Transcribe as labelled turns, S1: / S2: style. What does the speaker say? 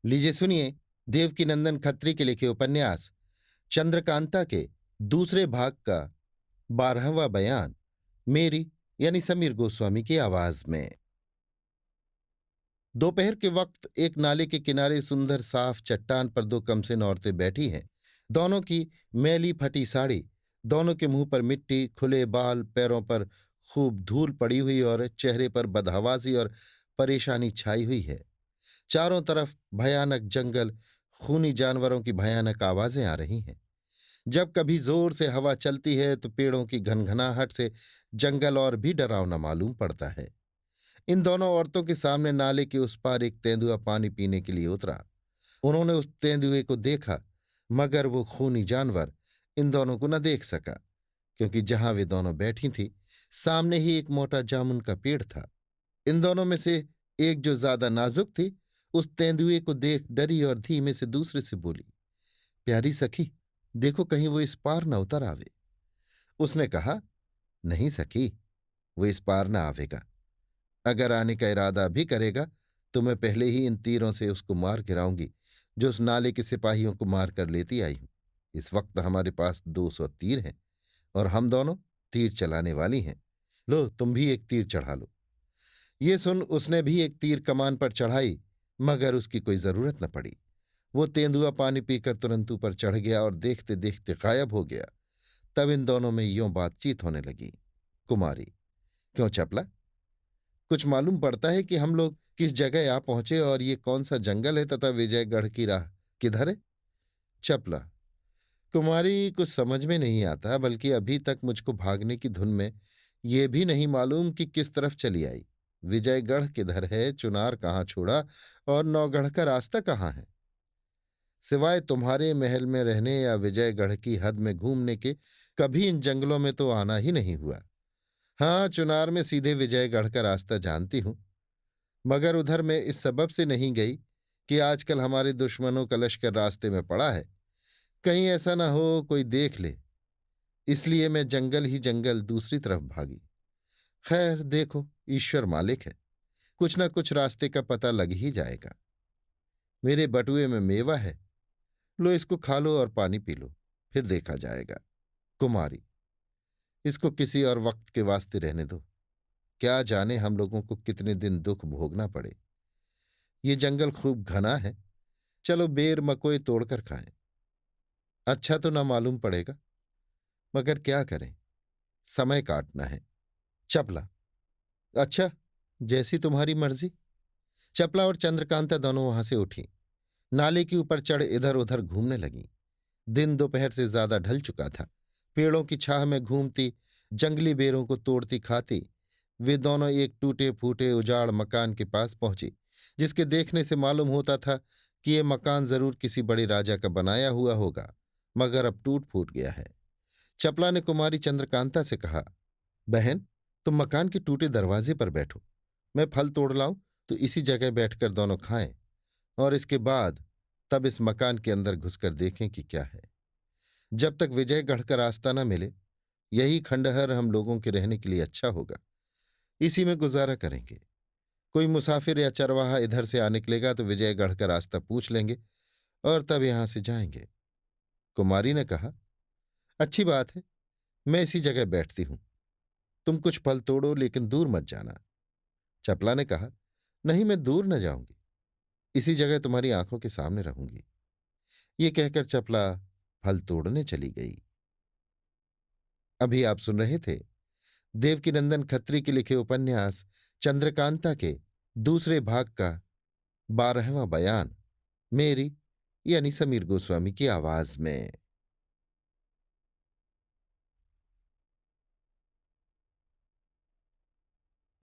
S1: लीजिए सुनिए देवकीनंदन खत्री के लिखे उपन्यास चंद्रकांता के दूसरे भाग का 12वां बयान मेरी यानी समीर गोस्वामी की आवाज में। दोपहर के वक्त एक नाले के किनारे सुंदर साफ चट्टान पर दो कमसिन औरतें बैठी हैं। दोनों की मैली फटी साड़ी, दोनों के मुंह पर मिट्टी, खुले बाल, पैरों पर खूब धूल पड़ी हुई और चेहरे पर बदहवासी और परेशानी छाई हुई है। चारों तरफ भयानक जंगल, खूनी जानवरों की भयानक आवाजें आ रही हैं। जब कभी जोर से हवा चलती है तो पेड़ों की घनघनाहट से जंगल और भी डरावना मालूम पड़ता है। इन दोनों औरतों के सामने नाले के उस पार एक तेंदुआ पानी पीने के लिए उतरा। उन्होंने उस तेंदुए को देखा, मगर वो खूनी जानवर इन दोनों को न देख सका, क्योंकि जहां वे दोनों बैठी थीं सामने ही एक मोटा जामुन का पेड़ था। इन दोनों में से एक, जो ज्यादा नाजुक थी, उस तेंदुए को देख डरी और धीमे से दूसरे से बोली, प्यारी सखी, देखो कहीं वो इस पार न उतर आवे। उसने कहा, नहीं सखी, वो इस पार न आवेगा। अगर आने का इरादा भी करेगा तो मैं पहले ही इन तीरों से उसको मार गिराऊंगी, जो उस नाले के सिपाहियों को मार कर लेती आई हूं। इस वक्त हमारे पास 200 तीर हैं और हम दोनों तीर चलाने वाली हैं। लो, तुम भी एक तीर चढ़ा लो। ये सुन उसने भी एक तीर कमान पर चढ़ाई, मगर उसकी कोई जरूरत न पड़ी। वो तेंदुआ पानी पीकर तुरंत ऊपर चढ़ गया और देखते देखते गायब हो गया। तब इन दोनों में यों बातचीत होने लगी। कुमारी, क्यों चपला, कुछ मालूम पड़ता है कि हम लोग किस जगह आ पहुंचे और ये कौन सा जंगल है तथा विजयगढ़ की राह किधर है? चपला, कुमारी, कुछ समझ में नहीं आता, बल्कि अभी तक मुझको भागने की धुन में ये भी नहीं मालूम कि किस तरफ चली आई। विजयगढ़ किधर है, चुनार कहाँ छोड़ा और नौगढ़ का रास्ता कहाँ है? सिवाय तुम्हारे महल में रहने या विजयगढ़ की हद में घूमने के कभी इन जंगलों में तो आना ही नहीं हुआ। हाँ, चुनार में सीधे विजयगढ़ का रास्ता जानती हूं, मगर उधर मैं इस सबब से नहीं गई कि आजकल हमारे दुश्मनों का लश्कर रास्ते में पड़ा है, कहीं ऐसा ना हो कोई देख ले। इसलिए मैं जंगल ही जंगल दूसरी तरफ भागी। खैर देखो, ईश्वर मालिक है, कुछ ना कुछ रास्ते का पता लग ही जाएगा। मेरे बटुए में मेवा है, लो इसको खा लो और पानी पी लो, फिर देखा जाएगा। कुमारी, इसको किसी और वक्त के वास्ते रहने दो। क्या जाने हम लोगों को कितने दिन दुख भोगना पड़े। ये जंगल खूब घना है, चलो बेर मकोई तोड़कर खाएं। अच्छा तो ना मालूम पड़ेगा, मगर क्या करें, समय काटना है। चपला, अच्छा, जैसी तुम्हारी मर्जी। चपला और चंद्रकांता दोनों वहां से उठी, नाले के ऊपर चढ़ इधर उधर घूमने लगीं। दिन दोपहर से ज्यादा ढल चुका था। पेड़ों की छाह में घूमती, जंगली बेरों को तोड़ती खाती, वे दोनों एक टूटे फूटे उजाड़ मकान के पास पहुंची, जिसके देखने से मालूम होता था कि ये मकान जरूर किसी बड़े राजा का बनाया हुआ होगा, मगर अब टूट फूट गया है। चपला ने कुमारी चंद्रकांता से कहा, बहन, तुम मकान के टूटे दरवाजे पर बैठो, मैं फल तोड़ लाऊं तो इसी जगह बैठकर दोनों खाएं, और इसके बाद तब इस मकान के अंदर घुसकर देखें कि क्या है। जब तक विजयगढ़ का रास्ता न मिले, यही खंडहर हम लोगों के रहने के लिए अच्छा होगा। इसी में गुजारा करेंगे। कोई मुसाफिर या चरवाहा इधर से आ निकलेगा तो विजयगढ़ का रास्ता पूछ लेंगे और तब यहां से जाएंगे। कुमारी ने कहा, अच्छी बात है, मैं इसी जगह बैठती हूं। तुम कुछ फल तोड़ो, लेकिन दूर मत जाना। चपला ने कहा, नहीं, मैं दूर न जाऊंगी, इसी जगह तुम्हारी आंखों के सामने रहूंगी। ये कहकर चपला फल तोड़ने चली गई। अभी आप सुन रहे थे देवकीनंदन खत्री के लिखे उपन्यास चंद्रकांता के दूसरे भाग का 12वां बयान, मेरी यानी समीर गोस्वामी की आवाज में।